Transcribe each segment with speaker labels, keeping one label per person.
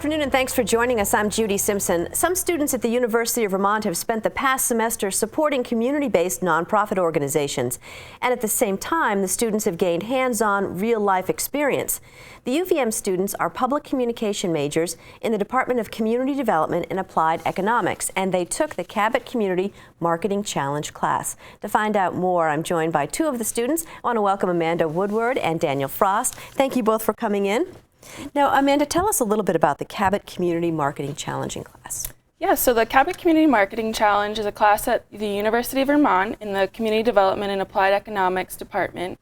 Speaker 1: afternoon and thanks for joining us. I'm Judy Simpson. Some students at the University of Vermont have spent the past semester supporting community-based nonprofit organizations. And at the same time, the students have gained hands-on, real-life experience. The UVM students are public communication majors in the Department of Community Development and Applied Economics, and they took the Cabot Community Marketing Challenge class. To find out more, I'm joined by two of the students. I want to welcome Amanda Woodward and Daniel Frost. Thank you both for coming in. Now, Amanda, tell us a little bit about the Cabot Community Marketing Challenging class.
Speaker 2: Yeah, so the Cabot Community Marketing Challenge is a class at the University of Vermont in the Community Development and Applied Economics department.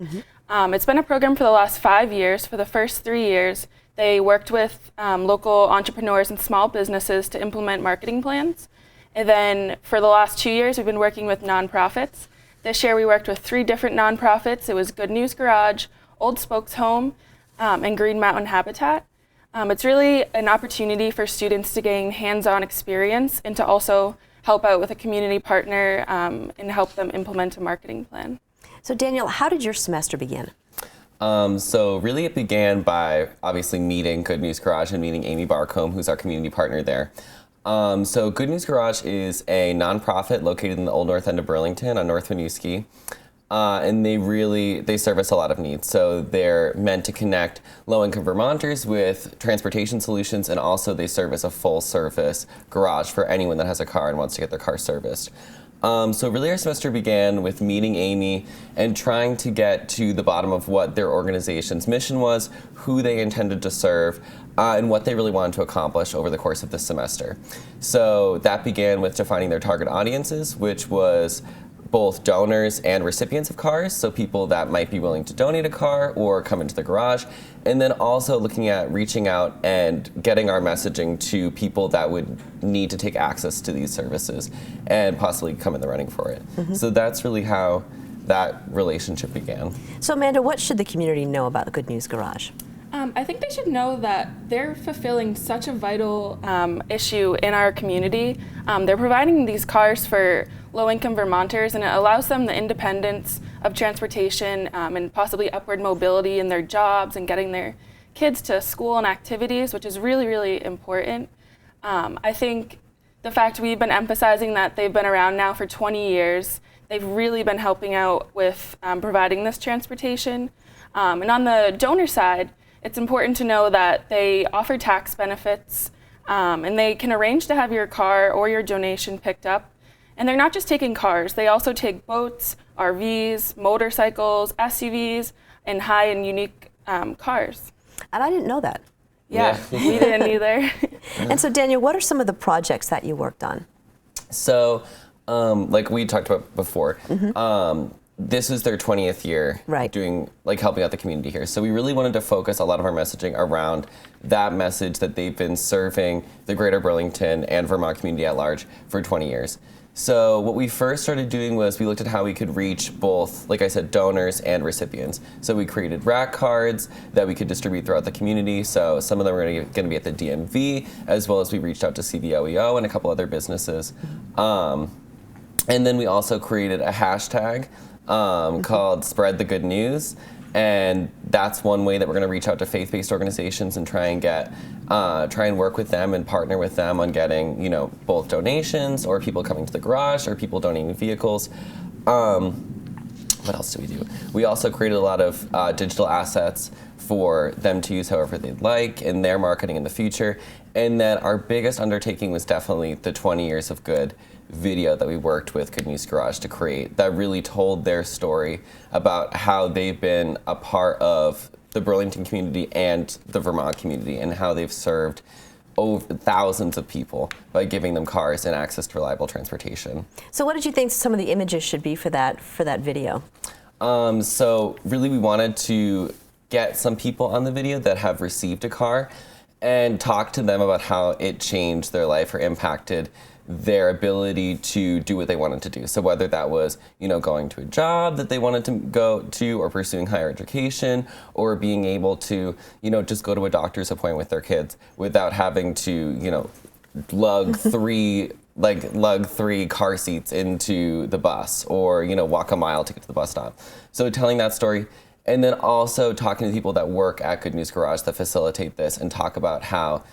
Speaker 2: It's been a program for the last 5 years. For the first 3 years, they worked with local entrepreneurs and small businesses to implement marketing plans. And then for the last 2 years, we've been working with nonprofits. This year, we worked with 3 different nonprofits. It was Good News Garage, Old Spokes Home, and Green Mountain Habitat. It's really an opportunity for students to gain hands-on experience and to also help out with a community partner and help them implement a marketing plan.
Speaker 1: So Daniel, how did your semester begin?
Speaker 3: So really it began by obviously meeting Good News Garage and meeting Amy Barcombe, who's our community partner there. So Good News Garage is a nonprofit located in the Old North End of Burlington on North Winooski. And they service a lot of needs. So they're meant to connect low-income Vermonters with transportation solutions, and also they service a full-service garage for anyone that has a car and wants to get their car serviced. So really our semester began with meeting Amy and trying to get to the bottom of what their organization's mission was, who they intended to serve, and what they really wanted to accomplish over the course of this semester. So that began with defining their target audiences, which was both donors and recipients of cars, so people that might be willing to donate a car or come into the garage, and then also looking at reaching out and getting our messaging to people that would need to take access to these services and possibly come in the running for it. So that's really how that relationship began.
Speaker 1: So Amanda, what should the community know about the Good News Garage?
Speaker 2: I think they should know that they're fulfilling such a vital issue in our community. They're providing these cars for low-income Vermonters, and it allows them the independence of transportation and possibly upward mobility in their jobs and getting their kids to school and activities, which is really, really important. I think the fact we've been emphasizing that they've been around now for 20 years, they've really been helping out with providing this transportation. And on the donor side, it's important to know that they offer tax benefits, and they can arrange to have your car or your donation picked up. And they're not just taking cars, they also take boats, RVs, motorcycles, SUVs, and high and unique cars.
Speaker 1: And I didn't know that.
Speaker 2: Yeah. We didn't either.
Speaker 1: And so Daniel, what are some of the projects that you worked on?
Speaker 3: So, like we talked about before, this is their 20th year doing, helping out the community here. So we really wanted to focus a lot of our messaging around that message that they've been serving the greater Burlington and Vermont community at large for 20 years. So what we first started doing was we looked at how we could reach both, like I said, donors and recipients. So we created rack cards that we could distribute throughout the community. So some of them were going to be at the DMV, as well as we reached out to CVOEO and a couple other businesses. And then we also created a hashtag called Spread the Good News. And that's one way that we're going to reach out to faith-based organizations and try and work with them and partner with them on getting, both donations or people coming to the garage or people donating vehicles. What else do we do? We also created a lot of digital assets for them to use however they'd like in their marketing in the future. And then our biggest undertaking was definitely the 20 Years of Good video that we worked with Good News Garage to create that really told their story about how they've been a part of the Burlington community and the Vermont community and how they've served over thousands of people by giving them cars and access to reliable transportation.
Speaker 1: So what did you think some of the images should be for that video?
Speaker 3: So really we wanted to get some people on the video that have received a car and talk to them about how it changed their life or impacted their ability to do what they wanted to do. So whether that was, going to a job that they wanted to go to or pursuing higher education or being able to, just go to a doctor's appointment with their kids without having to, lug three car seats into the bus or, walk a mile to get to the bus stop. So telling that story. And then also talking to people that work at Good News Garage that facilitate this and talk about how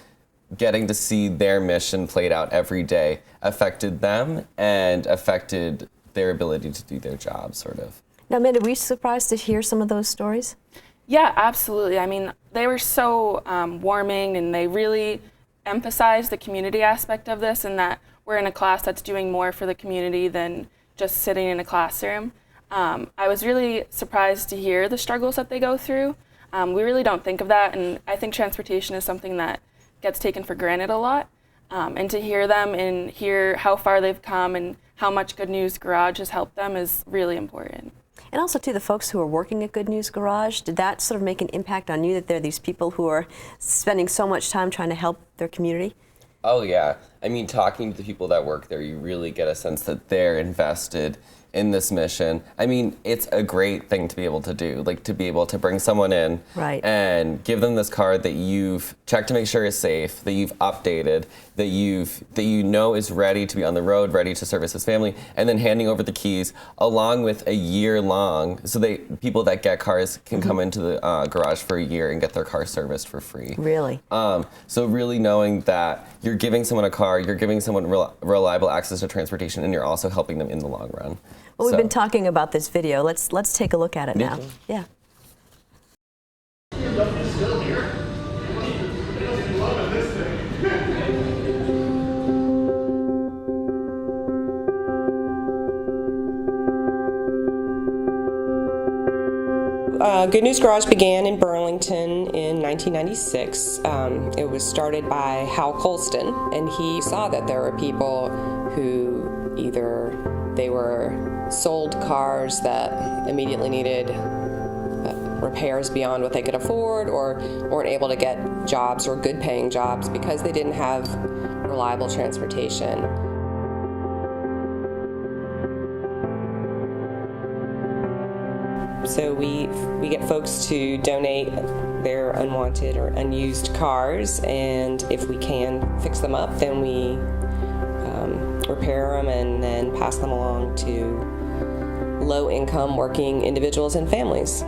Speaker 3: getting to see their mission played out every day affected them and affected their ability to do their job, sort of.
Speaker 1: Now, Amanda, were you surprised to hear some of those stories?
Speaker 2: Yeah, absolutely. I mean, they were so warming, and they really emphasized the community aspect of this, and that we're in a class that's doing more for the community than just sitting in a classroom. I was really surprised to hear the struggles that they go through. We really don't think of that, and I think transportation is something that gets taken for granted a lot. And to hear them and hear how far they've come and how much Good News Garage has helped them is really important.
Speaker 1: And also, too, the folks who are working at Good News Garage, did that sort of make an impact on you, that there are these people who are spending so much time trying to help their community?
Speaker 3: Oh, yeah. I mean, talking to the people that work there, you really get a sense that they're invested in this mission. I mean, it's a great thing to be able to do, like to be able to bring someone in and give them this card that you've checked to make sure is safe, that you've updated, that you know is ready to be on the road, ready to service his family, and then handing over the keys along with a year long, so people that get cars can come into the garage for a year and get their car serviced for free.
Speaker 1: Really?
Speaker 3: So really knowing that you're giving someone a car, you're giving someone reliable access to transportation, and you're also helping them in the long run.
Speaker 1: Well, we've been talking about this video. Let's take a look at it now. Yeah.
Speaker 4: Good News Garage began in Burlington in 1996. It was started by Hal Colston, and he saw that there were people who either they were sold cars that immediately needed repairs beyond what they could afford, or weren't able to get jobs or good paying jobs because they didn't have reliable transportation. So we get folks to donate their unwanted or unused cars, and if we can fix them up, then we repair them and then pass them along to low-income working individuals and families.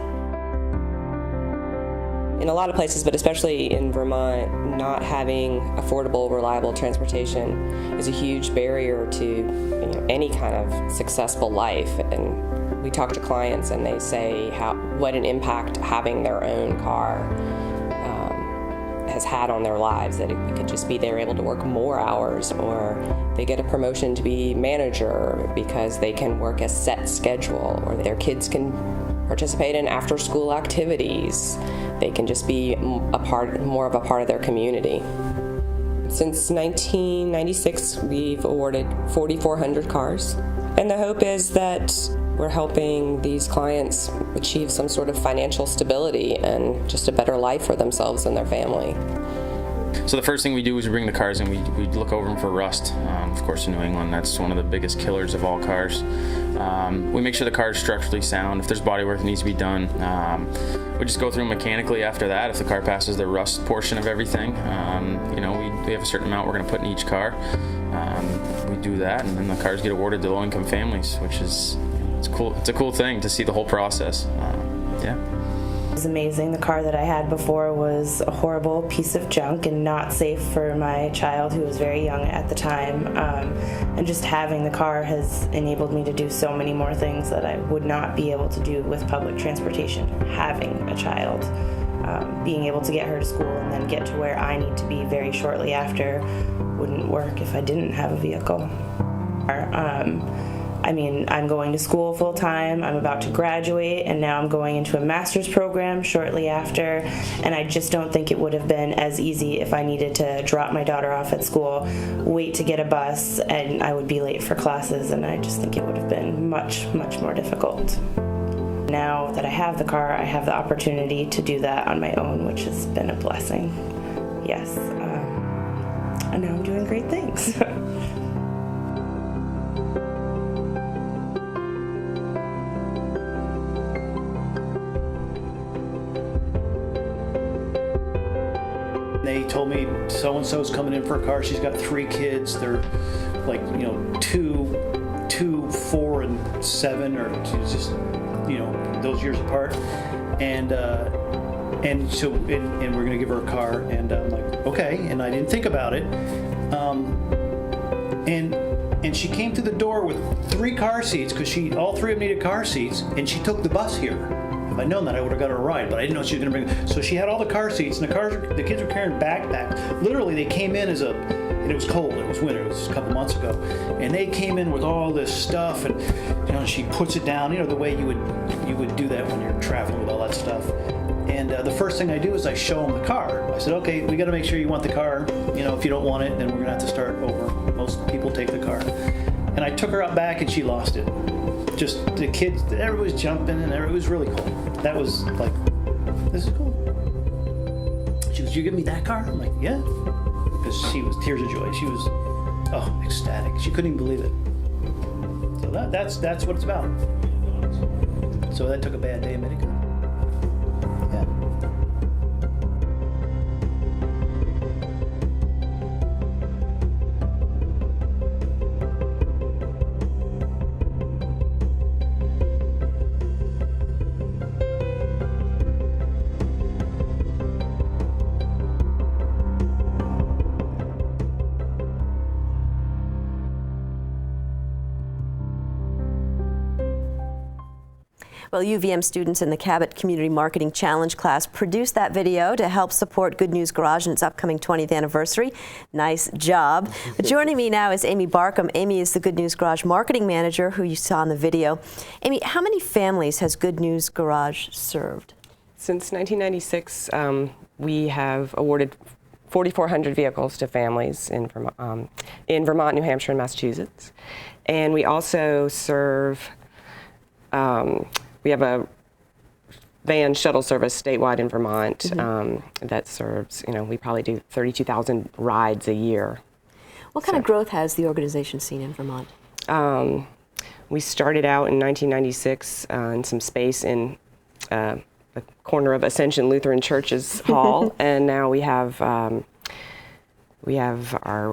Speaker 4: In a lot of places, but especially in Vermont, not having affordable, reliable transportation is a huge barrier to any kind of successful life. And we talk to clients and they say what an impact having their own car has had on their lives, that it could just be they're able to work more hours, or they get a promotion to be manager because they can work a set schedule, or their kids can participate in after-school activities. They can just be more of a part of their community. Since 1996, we've awarded 4,400 cars, and the hope is that we're helping these clients achieve some sort of financial stability and just a better life for themselves and their family.
Speaker 5: So the first thing we do is we bring the cars in, we look over them for rust. Of course, in New England, that's one of the biggest killers of all cars. We make sure the car is structurally sound. If there's body work that needs to be done, we just go through mechanically after that. If the car passes the rust portion of everything, we have a certain amount we're going to put in each car. We do that, and then the cars get awarded to low-income families, which is it's cool. It's a cool thing to see the whole process. Yeah.
Speaker 6: It was amazing. The car that I had before was a horrible piece of junk and not safe for my child, who was very young at the time. And just having the car has enabled me to do so many more things that I would not be able to do with public transportation. Having a child, being able to get her to school and then get to where I need to be very shortly after wouldn't work if I didn't have a vehicle. I'm going to school full time, I'm about to graduate, and now I'm going into a master's program shortly after, and I just don't think it would have been as easy if I needed to drop my daughter off at school, wait to get a bus, and I would be late for classes, and I just think it would have been much, much more difficult. Now that I have the car, I have the opportunity to do that on my own, which has been a blessing. Yes, and now I'm doing great things.
Speaker 7: They told me so-and-so's coming in for a car. She's got 3 kids. They're like, 2, 4, and 7, or just, those years apart. And And so, and we're gonna give her a car, and I'm like, okay, and I didn't think about it. And she came to the door with 3 car seats, because all 3 of them needed car seats, and she took the bus here. If I'd known that, I would have got her a ride, but I didn't know she was gonna bring. So she had all the car seats, and the kids were carrying backpacks. Literally, they came in and it was cold. It was winter. It was a couple months ago, and they came in with all this stuff, and she puts it down. The way you would do that when you're traveling with all that stuff. And the first thing I do is I show them the car. I said, okay, we got to make sure you want the car. If you don't want it, then we're gonna have to start over. Most people take the car. And I took her out back, and she lost it. Just the kids, everybody was jumping, and it was really cool. That was like, this is cool. She goes, you give me that car? I'm like, yeah. Because she was tears of joy. She was, ecstatic. She couldn't even believe it. So that's what it's about. So that took a bad day a minute ago. Yeah.
Speaker 1: Well, UVM students in the Cabot Community Marketing Challenge class produced that video to help support Good News Garage in its upcoming 20th anniversary. Nice job. But joining me now is Amy Barkham. Amy is the Good News Garage marketing manager who you saw in the video. Amy, how many families has Good News Garage served?
Speaker 4: Since 1996, we have awarded 4,400 vehicles to families in Vermont, New Hampshire, and Massachusetts. And we also serve we have a van shuttle service statewide in Vermont that serves, we probably do 32,000 rides a year.
Speaker 1: What kind of growth has the organization seen in Vermont?
Speaker 4: We started out in 1996 in some space in the corner of Ascension Lutheran Church's hall, and now we have our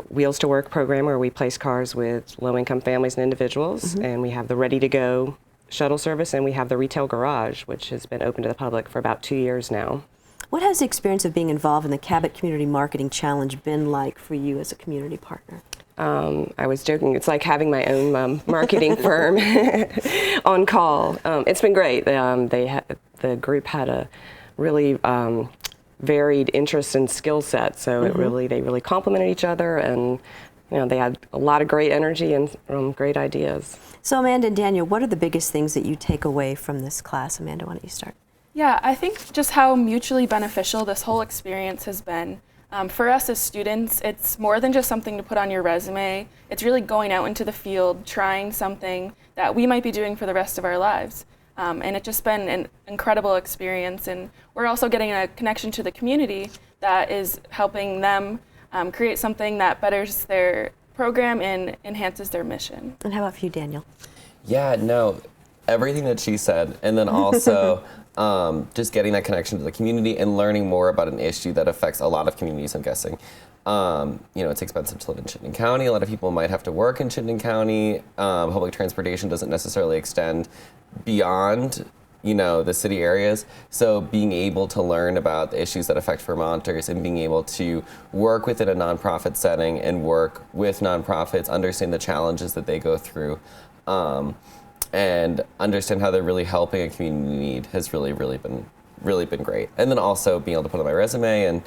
Speaker 4: Wheels to Work program where we place cars with low-income families and individuals, and we have the Ready to Go shuttle service, and we have the retail garage, which has been open to the public for about 2 years now.
Speaker 1: What has the experience of being involved in the Cabot Community Marketing Challenge been like for you as a community partner?
Speaker 4: I was joking, it's like having my own marketing firm on call. It's been great. The group had a really varied interest and skill set, so they really complemented each other, and they had a lot of great energy and great ideas.
Speaker 1: So Amanda and Daniel, what are the biggest things that you take away from this class? Amanda, why don't you start?
Speaker 2: Yeah, I think just how mutually beneficial this whole experience has been. For us as students, it's more than just something to put on your resume. It's really going out into the field, trying something that we might be doing for the rest of our lives. And it's just been an incredible experience. And we're also getting a connection to the community that is helping them create something that betters their program and enhances their mission.
Speaker 1: And how about for you, Daniel?
Speaker 3: Yeah, no, everything that she said, and then also just getting that connection to the community and learning more about an issue that affects a lot of communities, I'm guessing. It's expensive to live in Chittenden County. A lot of people might have to work in Chittenden County. Public transportation doesn't necessarily extend beyond the city areas. So being able to learn about the issues that affect Vermonters and being able to work within a nonprofit setting and work with nonprofits, understand the challenges that they go through, and understand how they're really helping a community need has really been great. And then also being able to put on my resume and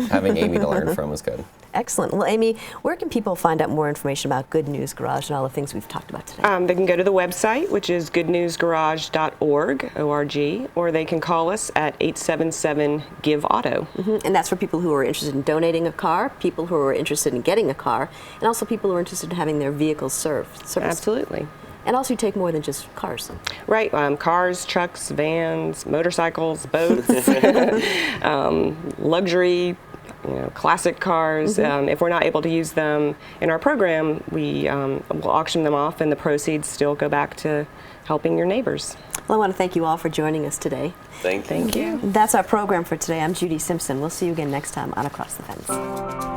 Speaker 3: having Amy to learn from was good.
Speaker 1: Excellent. Well, Amy, where can people find out more information about Good News Garage and all the things we've talked about today?
Speaker 4: They can go to the website, which is goodnewsgarage.org, O-R-G, or they can call us at 877-GIVE-AUTO.
Speaker 1: And that's for people who are interested in donating a car, people who are interested in getting a car, and also people who are interested in having their vehicles serviced.
Speaker 4: Absolutely.
Speaker 1: And also you take more than just cars.
Speaker 4: Right. Cars, trucks, vans, motorcycles, boats, luxury, classic cars. If we're not able to use them in our program, we will auction them off, and the proceeds still go back to helping your neighbors.
Speaker 1: Well, I want to thank you all for joining us today.
Speaker 3: Thank you.
Speaker 1: That's our program for today. I'm Judy Simpson. We'll see you again next time on Across the Fence.